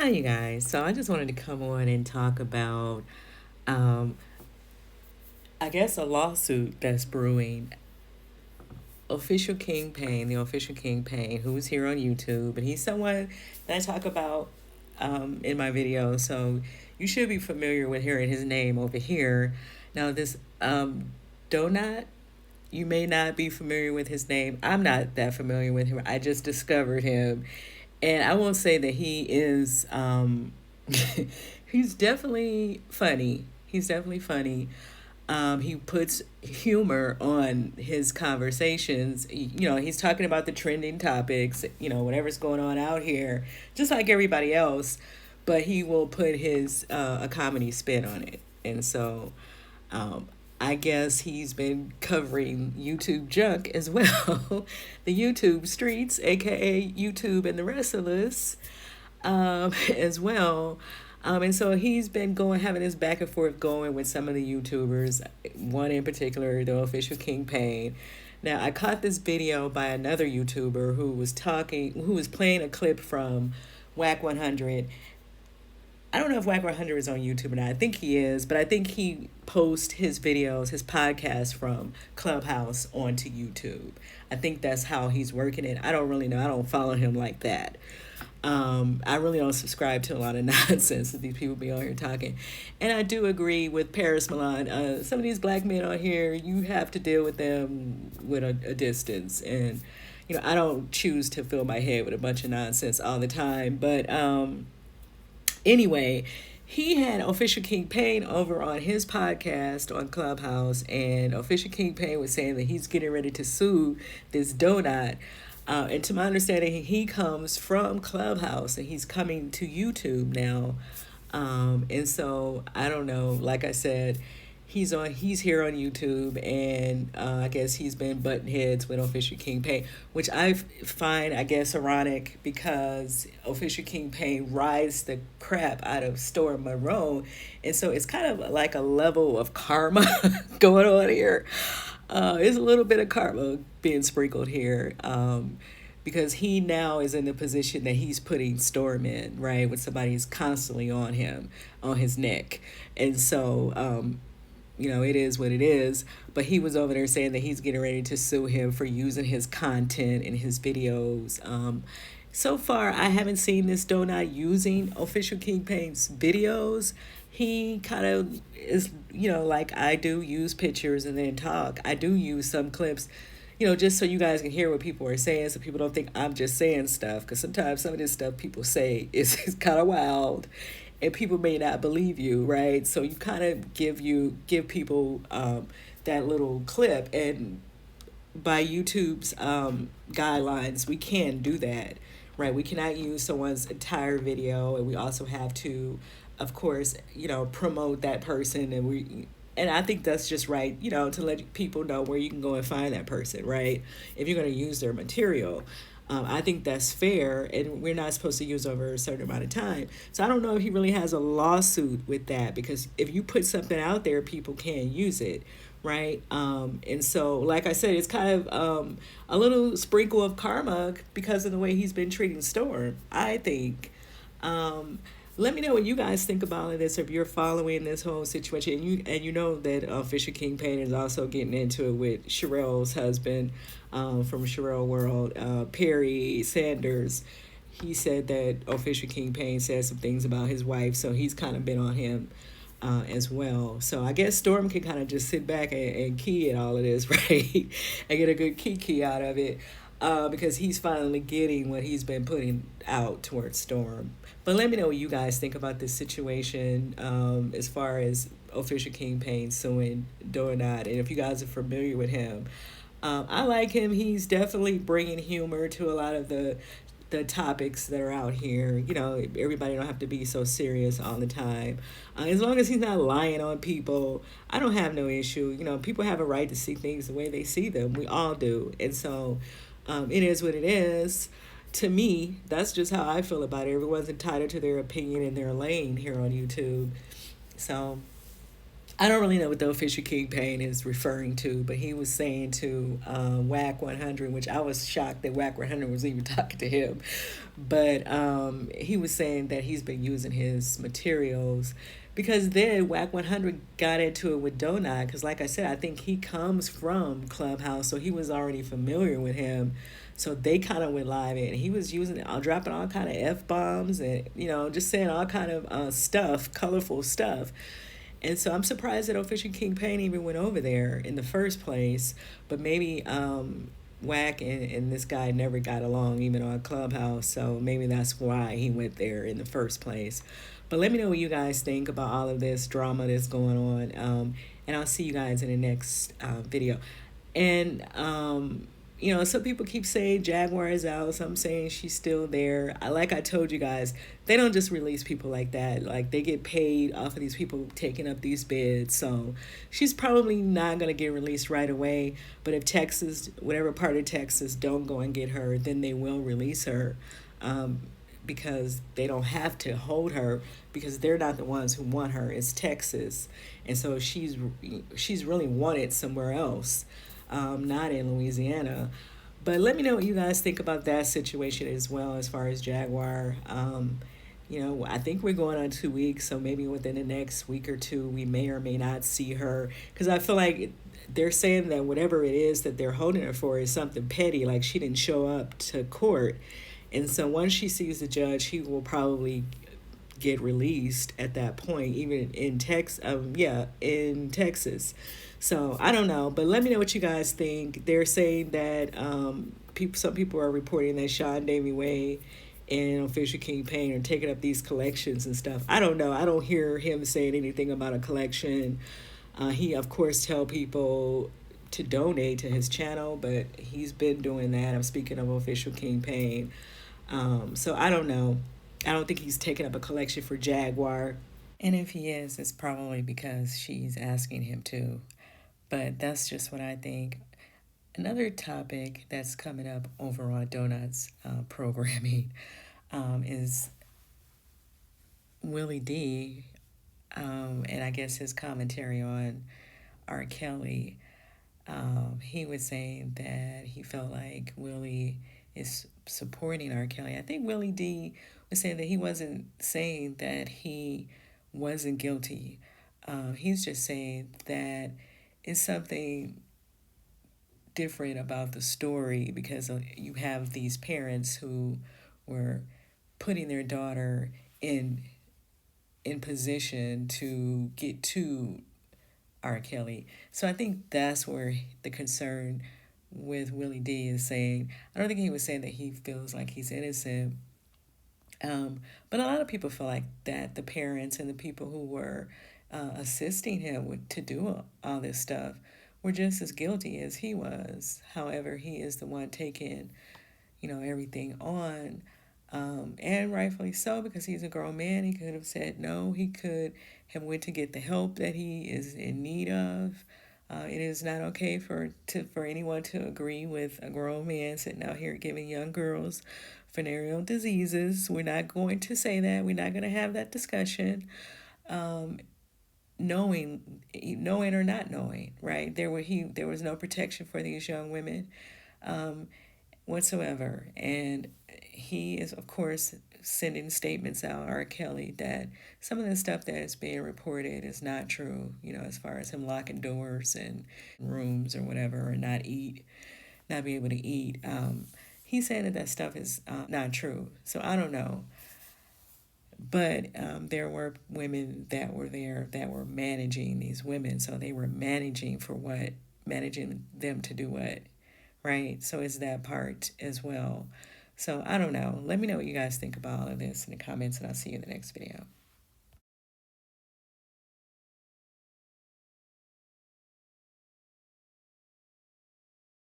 Hi, you guys. So I just wanted to come on and talk about, um, I guess, a lawsuit that's brewing. The official Kingpin, who's here on YouTube, and he's someone that I talk about in my video. So you should be familiar with hearing his name over here. Now, this Donut, you may not be familiar with his name. I'm not that familiar with him. I just discovered him. And I won't say that he is, he's definitely funny. He's definitely funny. He puts humor on his conversations. He's talking about the trending topics, whatever's going on out here, just like everybody else, but he will put his a comedy spin on it. And so um, I guess he's been covering YouTube junk as well, the YouTube streets, aka YouTube and the rest of us, as well. And so he's been having this back and forth going with some of the YouTubers, one in particular, the official Kingpin. Now, I caught this video by another YouTuber who was playing a clip from Whack 100. I don't know if Whack 100 is on YouTube or not. I think he is, but I think he posts his videos, his podcast from Clubhouse onto YouTube. I think that's how he's working it. I don't really know. I don't follow him like that. I really don't subscribe to a lot of nonsense that these people be on here talking. And I do agree with Paris Milan. Some of these black men on here, you have to deal with them with a distance. And, I don't choose to fill my head with a bunch of nonsense all the time. But anyway, he had Official Kingpin over on his podcast on Clubhouse. And Official Kingpin was saying that he's getting ready to sue this donut. And to my understanding, he comes from Clubhouse and he's coming to YouTube now. And so I don't know. Like I said, he's here on YouTube, and I guess he's been butting heads with Official Kingpin, which I find, I guess, ironic because Official Kingpin rides the crap out of Storm Monroe, and so it's kind of like a level of karma going on here. There's a little bit of karma being sprinkled here, because he now is in the position that he's putting Storm in, right? When somebody's constantly on him, on his neck. And so, it is what it is. But he was over there saying that he's getting ready to sue him for using his content in his videos. So far, I haven't seen this donut using Official Kingpin's videos. He kind of is, like I do, use pictures and then talk. I do use some clips, just so you guys can hear what people are saying, so people don't think I'm just saying stuff. Because sometimes some of this stuff people say is kind of wild, and people may not believe you, right? So you kind of give people that little clip, and by YouTube's guidelines, we can do that, right? We cannot use someone's entire video, and we also have to, of course, promote that person, and I think that's just right, to let people know where you can go and find that person, right? If you're going to use their material. I think that's fair, and we're not supposed to use over a certain amount of time. So I don't know if he really has a lawsuit with that, because if you put something out there, people can use it, right? And so, like I said, it's kind of a little sprinkle of karma because of the way he's been treating Storm, I think. Let me know what you guys think about this, if you're following this whole situation. And you know that Fisher Kingpin is also getting into it with Sherelle's husband, from Sherelle World, Perry Sanders. He said that Official Kingpin said some things about his wife, so he's kind of been on him as well. So I guess Storm can kind of just sit back and key at all of this, right? And get a good key out of it. Because he's finally getting what he's been putting out towards Storm. But let me know what you guys think about this situation, as far as Official Kingpin suing Donut, and if you guys are familiar with him. I like him. He's definitely bringing humor to a lot of the topics that are out here. Everybody don't have to be so serious all the time. As long as he's not lying on people, I don't have no issue. People have a right to see things the way they see them. We all do. And so it is what it is. To me, that's just how I feel about it. Everyone's entitled to their opinion in their lane here on YouTube. So I don't really know what the official campaign is referring to, but he was saying to WAC 100, which I was shocked that WAC 100 was even talking to him. But he was saying that he's been using his materials because then WAC 100 got into it with Donut. Because, like I said, I think he comes from Clubhouse, so he was already familiar with him. So they kind of went live, and he was using it, dropping all kind of f bombs, and just saying all kind of stuff, colorful stuff. And so I'm surprised that Official King Payne even went over there in the first place. But maybe Wack and this guy never got along even on Clubhouse. So maybe that's why he went there in the first place. But let me know what you guys think about all of this drama that's going on. And I'll see you guys in the next video. And some people keep saying Jaguar is out. Some saying she's still there. Like I told you guys, they don't just release people like that. Like they get paid off of these people taking up these bids. So she's probably not gonna get released right away. But if Texas, whatever part of Texas, don't go and get her, then they will release her. Because they don't have to hold her because they're not the ones who want her. It's Texas, and so she's really wanted somewhere else, not in Louisiana. But let me know what you guys think about that situation as well as far as Jaguar. I think we're going on 2 weeks, so maybe within the next week or two, we may or may not see her. Because I feel like they're saying that whatever it is that they're holding her for is something petty, like she didn't show up to court. And so once she sees the judge, he will probably get released at that point, even in in Texas. So I don't know, but let me know what you guys think. They're saying that some people are reporting that Sean Davy Way and Official King Payne are taking up these collections and stuff. I don't know. I don't hear him saying anything about a collection. He of course tell people to donate to his channel, but he's been doing that. I'm speaking of Official King Payne. So I don't know. I don't think he's taking up a collection for Jaguar. And if he is, it's probably because she's asking him to. But that's just what I think. Another topic that's coming up over on Donut's programming is Willie D, and I guess his commentary on R. Kelly. He was saying that he felt like Willie is supporting R. Kelly. I think Willie D was saying that he wasn't saying that he wasn't guilty. He's just saying that it's something different about the story because you have these parents who were putting their daughter in position to get to R. Kelly. So I think that's where the concern with Willie D is saying. I don't think he was saying that he feels like he's innocent. But a lot of people feel like that the parents and the people who were assisting him to do all this stuff were just as guilty as he was. However, he is the one taking, everything on. And rightfully so, because he's a grown man. He could have said no. He could have went to get the help that he is in need of. It is not okay for anyone to agree with a grown man sitting out here giving young girls venereal diseases. We're not going to say that. We're not going to have that discussion. Knowing or not knowing, right? There was no protection for these young women whatsoever, and he is of course sending statements out, R. Kelly, that some of the stuff that is being reported is not true, as far as him locking doors and rooms or whatever, or not be able to eat. He's saying that stuff is not true. So I don't know. But there were women that were there that were managing these women. So they were managing for what? Managing them to do what? Right? So it's that part as well. So I don't know. Let me know what you guys think about all of this in the comments, and I'll see you in the next video.